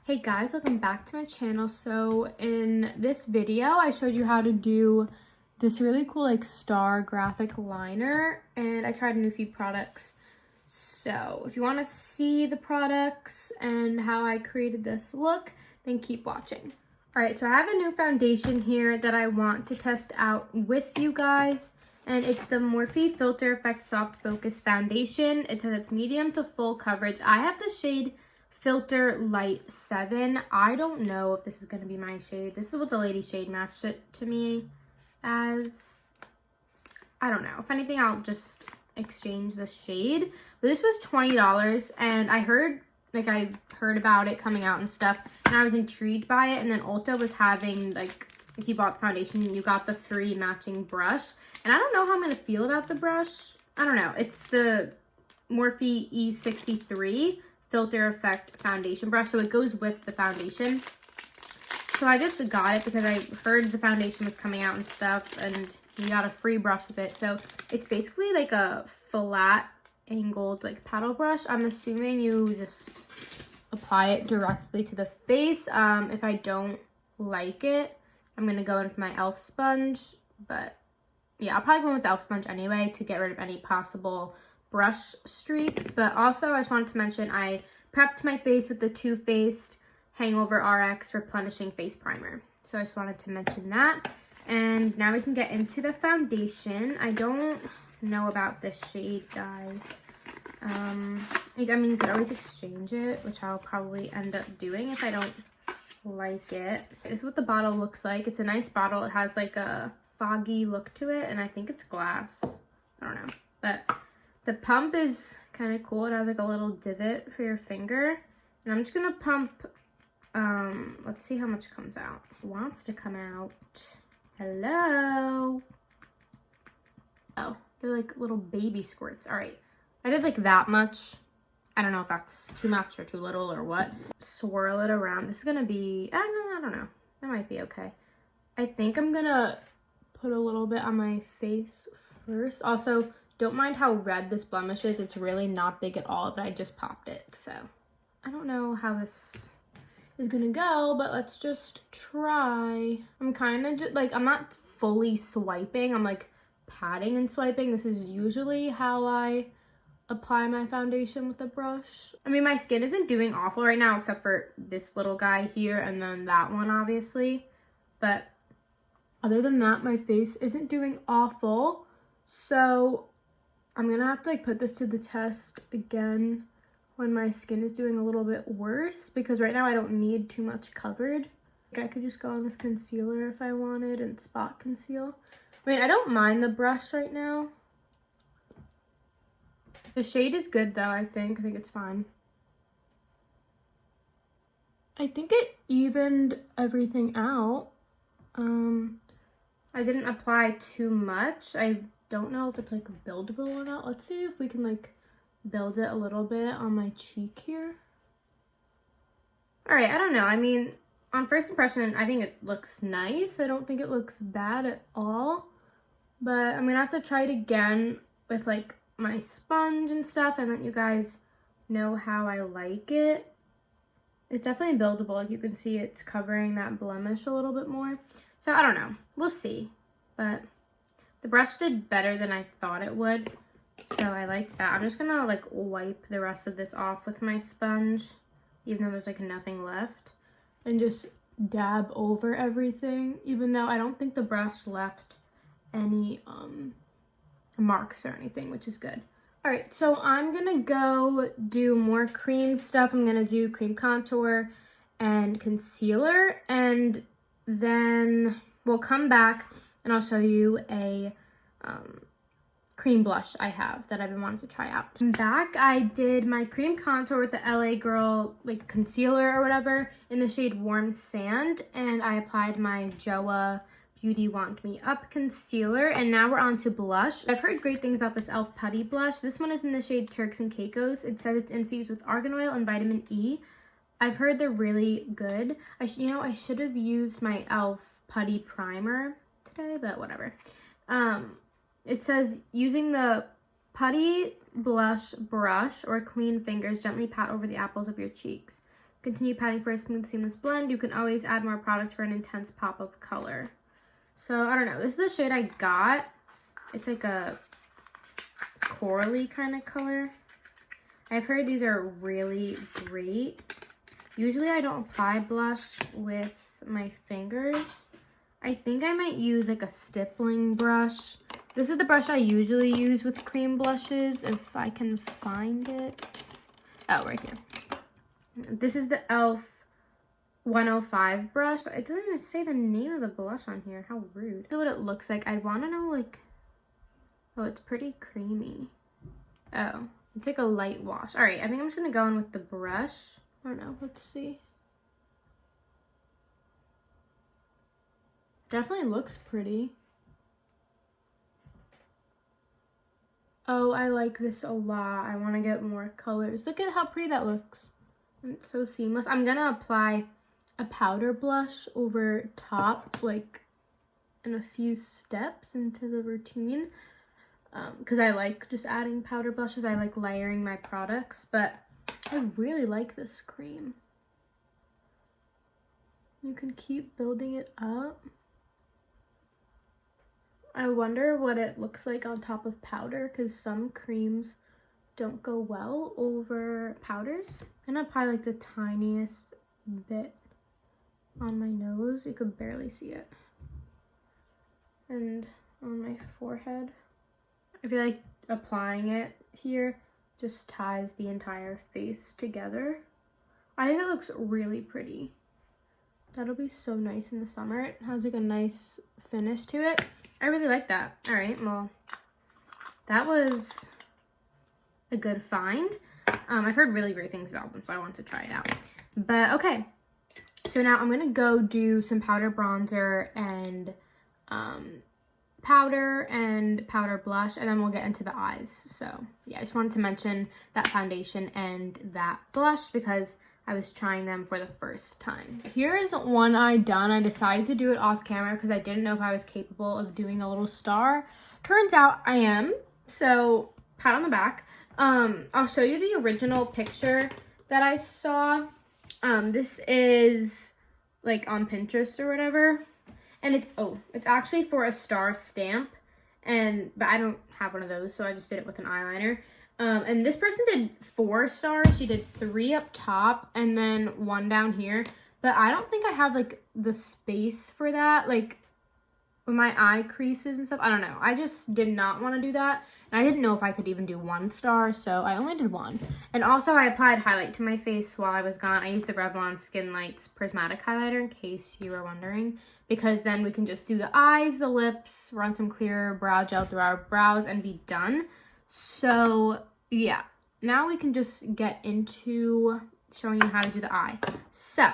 Hey guys, welcome back to my channel. So in this video, I showed you how to do this really cool like star graphic liner, and I tried a few products. So if you want to see the products and how I created this look, then keep watching. All right, so I have a new foundation here that I want to test out with you guys, and it's the Morphe Filter Effect Soft Focus Foundation. It says it's medium to full coverage. I have the shade Filter Light 7. I don't know if this is going to be my shade. This is what the lady shade matched it to me as. I don't know. If anything, I'll just exchange the shade. But this was $20, and I heard about it coming out and stuff, and I was intrigued by it. And then Ulta was having, like, if you bought the foundation, you got the free matching brush. And I don't know how I'm going to feel about the brush. I don't know. It's the Morphe E63 Filter Effect Foundation brush, so it goes with the foundation. So I just got it because I heard the foundation was coming out and stuff, and you got a free brush with it. So it's basically like a flat angled like paddle brush. I'm assuming you just apply it directly to the face. If I don't like it, I'm gonna go in with my e.l.f. sponge, but yeah, I'll probably go in with the e.l.f. sponge anyway to get rid of any possible brush streaks. But also I just wanted to mention I prepped my face with the Too Faced Hangover RX Replenishing Face Primer. So I just wanted to mention that. And now we can get into the foundation. I don't know about this shade, guys. I mean, you could always exchange it, which I'll probably end up doing if I don't like it. This is what the bottle looks like. It's a nice bottle. It has like a foggy look to it, and I think it's glass. I don't know, but the pump is kind of cool. It has like a little divot for your finger, and I'm just gonna pump. Let's see how much comes out. It wants to come out. Hello. Oh, they're like little baby squirts. All right, I did like that much. I don't know if that's too much or too little or what. Swirl it around. This is gonna be, I don't know. That might be okay. I think I'm gonna put a little bit on my face first. Also, don't mind how red this blemish is. It's really not big at all, but I just popped it. So I don't know how this is gonna go, but let's just try. I'm kind of just like, I'm not fully swiping. I'm like patting and swiping. This is usually how I apply my foundation with a brush. I mean, my skin isn't doing awful right now, except for this little guy here and then that one, obviously. But other than that, my face isn't doing awful. So I'm gonna have to like put this to the test again when my skin is doing a little bit worse, because right now I don't need too much covered. Like, I could just go in with concealer if I wanted and spot conceal. I mean, I don't mind the brush right now. The shade is good though, I think it's fine. I think it evened everything out. I didn't apply too much. I don't know if it's like buildable or not. Let's see if we can like build it a little bit on my cheek here. All right, I don't know. I mean, on first impression, I think it looks nice. I don't think it looks bad at all, but I'm gonna have to try it again with like my sponge and stuff and let you guys know how I like it. It's definitely buildable. Like, you can see it's covering that blemish a little bit more. So I don't know, we'll see, but the brush did better than I thought it would, so I liked that. I'm just gonna like wipe the rest of this off with my sponge, even though there's like nothing left, and just dab over everything, even though I don't think the brush left any marks or anything, which is good. All right, so I'm gonna go do more cream stuff. I'm gonna do cream contour and concealer, and then we'll come back and I'll show you a cream blush I have that I've been wanting to try out. I'm back. I did my cream contour with the LA Girl like concealer or whatever in the shade Warm Sand, and I applied my Joa Beauty Want Me Up concealer, and now we're on to blush. I've heard great things about this e.l.f. Putty blush. This one is in the shade Turks and Caicos. It says it's infused with argan oil and vitamin E. I've heard they're really good. I should have used my e.l.f. Putty primer today, but whatever. It says using the Putty blush brush or clean fingers, gently pat over the apples of your cheeks. Continue patting for a smooth, seamless blend. You can always add more product for an intense pop of color. So, I don't know. This is the shade I got. It's like a corally kind of color. I've heard these are really great. Usually I don't apply blush with my fingers. I think I might use like a stippling brush. This is the brush I usually use with cream blushes, if I can find it. Oh, right here. This is the e.l.f. 105 brush. It doesn't even say the name of the blush on here. How rude. This is what it looks like. I want to know, like, oh, it's pretty creamy. Oh, it's like a light wash. All right, I think I'm just going to go in with the brush. I don't know. Let's see. Definitely looks pretty. Oh, I like this a lot. I want to get more colors. Look at how pretty that looks. It's so seamless. I'm going to apply a powder blush over top, like in a few steps into the routine. Because I like just adding powder blushes. I like layering my products, but I really like this cream. You can keep building it up. I wonder what it looks like on top of powder, because some creams don't go well over powders. I'm gonna apply like the tiniest bit on my nose. You could barely see it. And on my forehead. I feel like applying it here just ties the entire face together. I think it looks really pretty. That'll be so nice in the summer. It has like a nice finish to it. I really like that. All right, well, that was a good find. I've heard really great things about them, so I wanted to try it out. But okay, so now I'm gonna go do some powder bronzer and powder blush, and then we'll get into the eyes. So yeah, I just wanted to mention that foundation and that blush because I was trying them for the first time. Here's one eye done. I decided to do it off camera because I didn't know if I was capable of doing a little star. Turns out I am, so pat on the back. I'll show you the original picture that I saw. This is like on Pinterest or whatever. And it's actually for a star stamp, but I don't have one of those, so I just did it with an eyeliner. And this person did 4 stars. She did 3 up top and then 1 down here. But I don't think I have like the space for that, like with my eye creases and stuff. I don't know. I just did not want to do that. And I didn't know if I could even do 1 star, so I only did 1. And also I applied highlight to my face while I was gone. I used the Revlon Skin Lights Prismatic Highlighter, in case you were wondering. Because then we can just do the eyes, the lips, run some clear brow gel through our brows, and be done. So yeah, now we can just get into showing you how to do the eye. So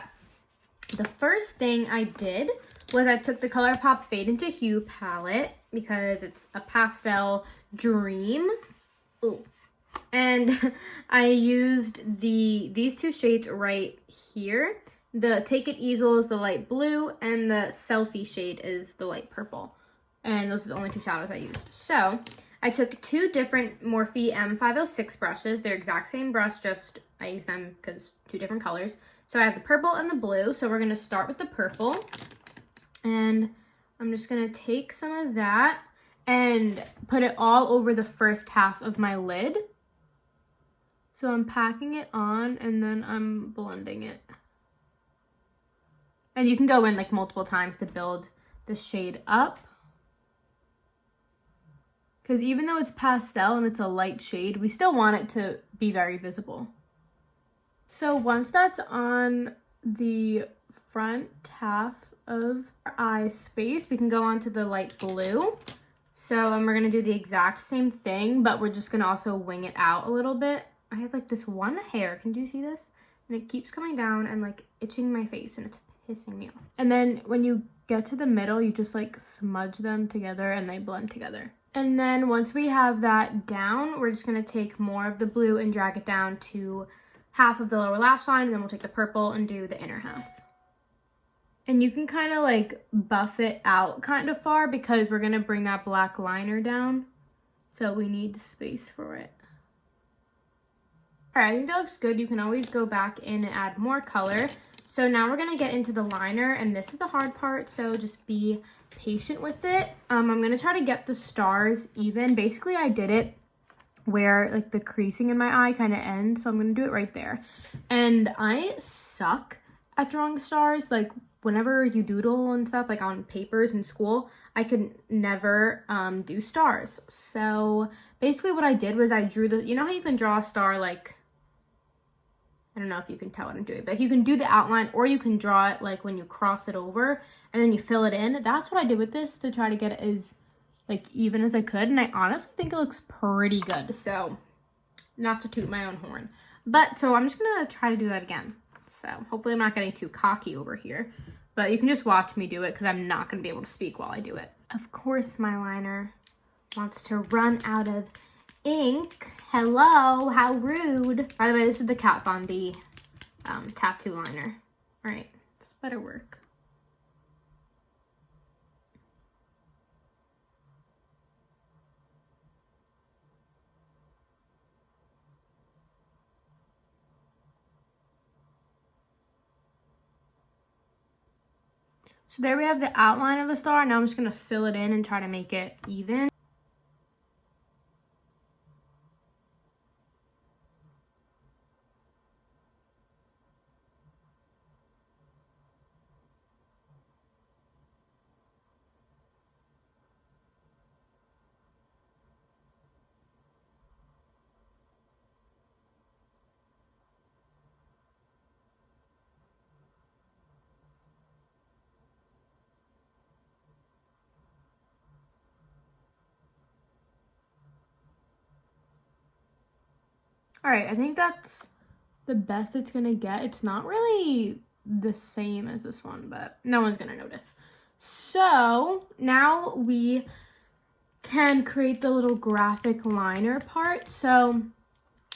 the first thing I did was I took the Colourpop Fade into Hue palette because it's a pastel dream. Ooh. And I used these 2 shades right here. The Take It Easel is the light blue, and the Selfie shade is the light purple. And those are the only 2 shadows I used. So I took 2 different Morphe M506 brushes. They're exact same brush, just I use them because 2 different colors. So I have the purple and the blue. So we're going to start with the purple. And I'm just going to take some of that and put it all over the first half of my lid. So I'm packing it on and then I'm blending it. And you can go in like multiple times to build the shade up. Because even though it's pastel and it's a light shade, we still want it to be very visible. So once that's on the front half of our eye space, we can go on to the light blue. So we're going to do the exact same thing, but we're just going to also wing it out a little bit. I have like this one hair, can you see this? And it keeps coming down and like itching my face, and it's pissing me off. And then when you get to the middle, you just like smudge them together and they blend together. And then once we have that down, we're just going to take more of the blue and drag it down to half of the lower lash line, and then we'll take the purple and do the inner half. And you can kind of like buff it out kind of far because we're going to bring that black liner down. So we need space for it. All right, I think that looks good. You can always go back in and add more color. So now we're gonna get into the liner, and this is the hard part, so just be patient with it. I'm gonna try to get the stars even. Basically, I did it where like the creasing in my eye kind of ends, so I'm gonna do it right there. And I suck at drawing stars. Like whenever you doodle and stuff, like on papers in school, I could never do stars. So basically what I did was I drew you know how you can draw a star, like, I don't know if you can tell what I'm doing, but you can do the outline, or you can draw it like when you cross it over and then you fill it in. That's what I did with this, to try to get it as like even as I could, and I honestly think it looks pretty good. So not to toot my own horn, but so I'm just gonna try to do that again. So hopefully I'm not getting too cocky over here, but you can just watch me do it because I'm not gonna be able to speak while I do it. Of course my liner wants to run out of ink. Hello, how rude. By the way, this is the Kat Von D tattoo liner. All right, this better work. So there we have the outline of the star. Now I'm just gonna fill it in and try to make it even. All right, I think that's the best it's gonna get. It's not really the same as this one, but no one's gonna notice. So now we can create the little graphic liner part. So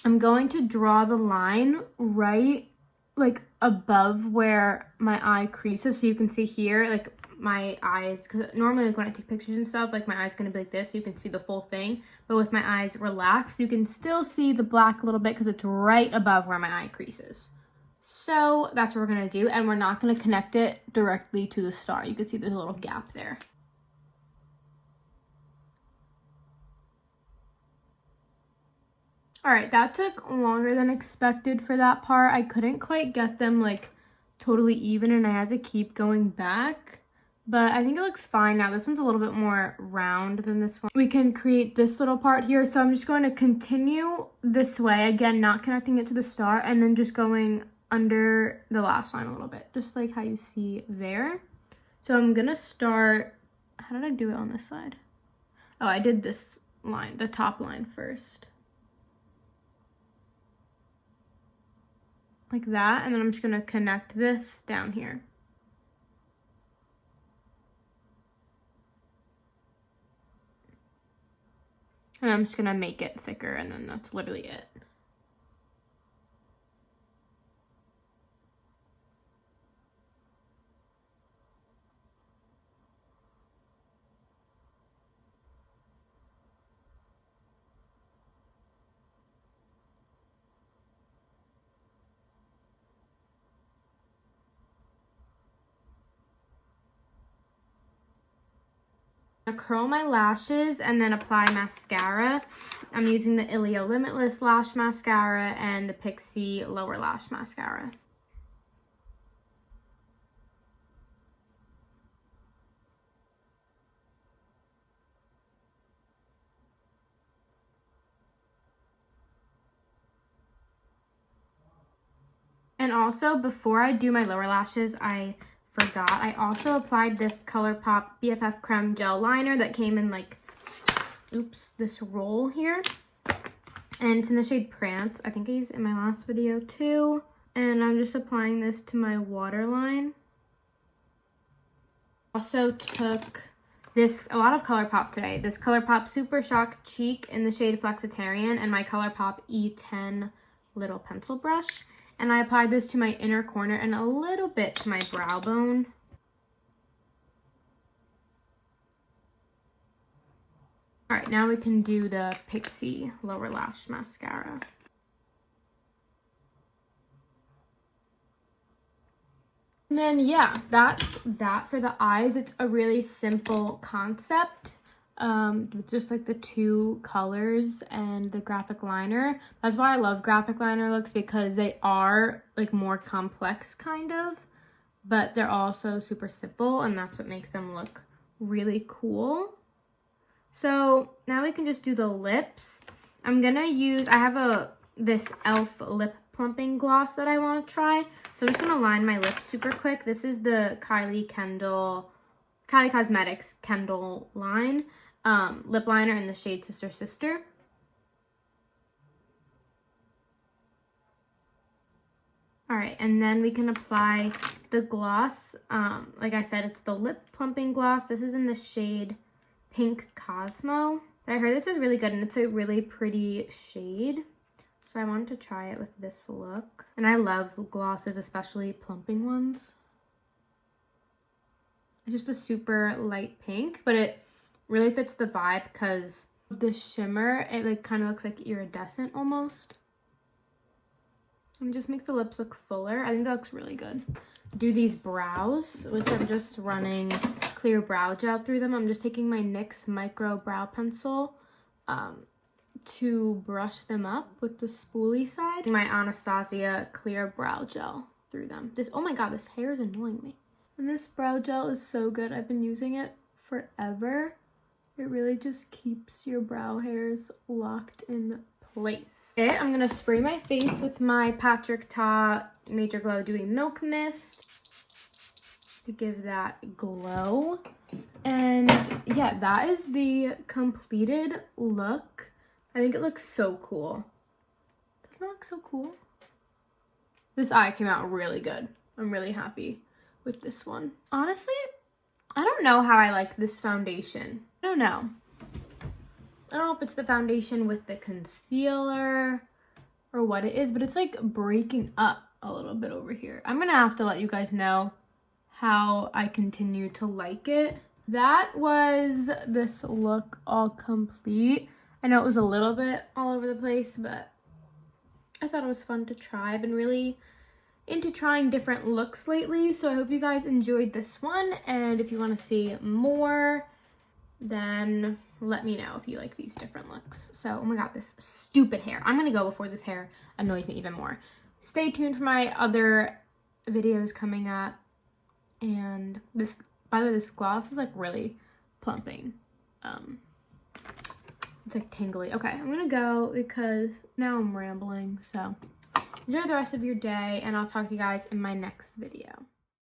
I'm going to draw the line right like above where my eye creases. So you can see here, like my eyes, because normally like when I take pictures and stuff, like my eye's gonna be like this, so you can see the full thing. But with my eyes relaxed, you can still see the black a little bit because it's right above where my eye creases. So that's what we're gonna do, and we're not gonna connect it directly to the star. You can see there's a little gap there. All right, that took longer than expected for that part. I couldn't quite get them like totally even, and I had to keep going back, but I think it looks fine now. This one's a little bit more round than this one. We can create this little part here, so I'm just going to continue this way, again, not connecting it to the star, and then just going under the lash line a little bit, just like how you see there. So I'm gonna start, how did I do it on this side? Oh, I did this line, the top line first. Like that, and then I'm just gonna connect this down here. And I'm just gonna make it thicker, and then that's literally it. Curl my lashes and then apply mascara. I'm using the Ilia Limitless Lash Mascara and the Pixie Lower Lash Mascara. And also, before I do my lower lashes, I forgot, I also applied this Colourpop BFF Creme Gel Liner that came in like, oops, this roll here. And it's in the shade Prance. I think I used it in my last video too. And I'm just applying this to my waterline. Also took this, a lot of Colourpop today. This Colourpop Super Shock Cheek in the shade Flexitarian and my Colourpop E10 little pencil brush. And I applied this to my inner corner and a little bit to my brow bone. All right, now we can do the Pixie Lower Lash Mascara. And then yeah, that's that for the eyes. It's a really simple concept. Just like the two colors and the graphic liner. That's why I love graphic liner looks, because they are like more complex kind of, but they're also super simple, and that's what makes them look really cool. So now we can just do the lips. I'm gonna use, I have this e.l.f. lip plumping gloss that I want to try. So I'm just gonna line my lips super quick. This is the Kylie Cosmetics Kendall line lip liner in the shade Sister Sister. All right, and then we can apply the gloss. Like I said, it's the lip plumping gloss. This is in the shade Pink Cosmo. I heard this is really good, and it's a really pretty shade. So I wanted to try it with this look. And I love glosses, especially plumping ones. It's just a super light pink, but it really fits the vibe because the shimmer, it like kind of looks like iridescent almost. And it just makes the lips look fuller. I think that looks really good. Do these brows, which I'm just running clear brow gel through them. I'm just taking my NYX micro brow pencil to brush them up with the spoolie side. My Anastasia clear brow gel through them. Oh my god, this hair is annoying me. And this brow gel is so good. I've been using it forever. It really just keeps your brow hairs locked in place. Okay, I'm gonna spray my face with my Patrick Ta Major Glow Dewy Milk Mist to give that glow. And yeah, that is the completed look. I think it looks so cool. Doesn't it look so cool? This eye came out really good. I'm really happy with this one. Honestly, I don't know how I like this foundation. I don't know. I don't know if it's the foundation with the concealer or what it is, but it's like breaking up a little bit over here. I'm gonna have to let you guys know how I continue to like it. That was this look all complete. I know it was a little bit all over the place, but I thought it was fun to try. I've been really into trying different looks lately, so I hope you guys enjoyed this one, and if you want to see more, then let me know if you like these different looks. So, oh my god, this stupid hair. I'm gonna go before this hair annoys me even more. Stay tuned for my other videos coming up. And this, by the way, this gloss is like really plumping. It's like tingly. Okay, I'm gonna go because now I'm rambling. So enjoy the rest of your day, and I'll talk to you guys in my next video.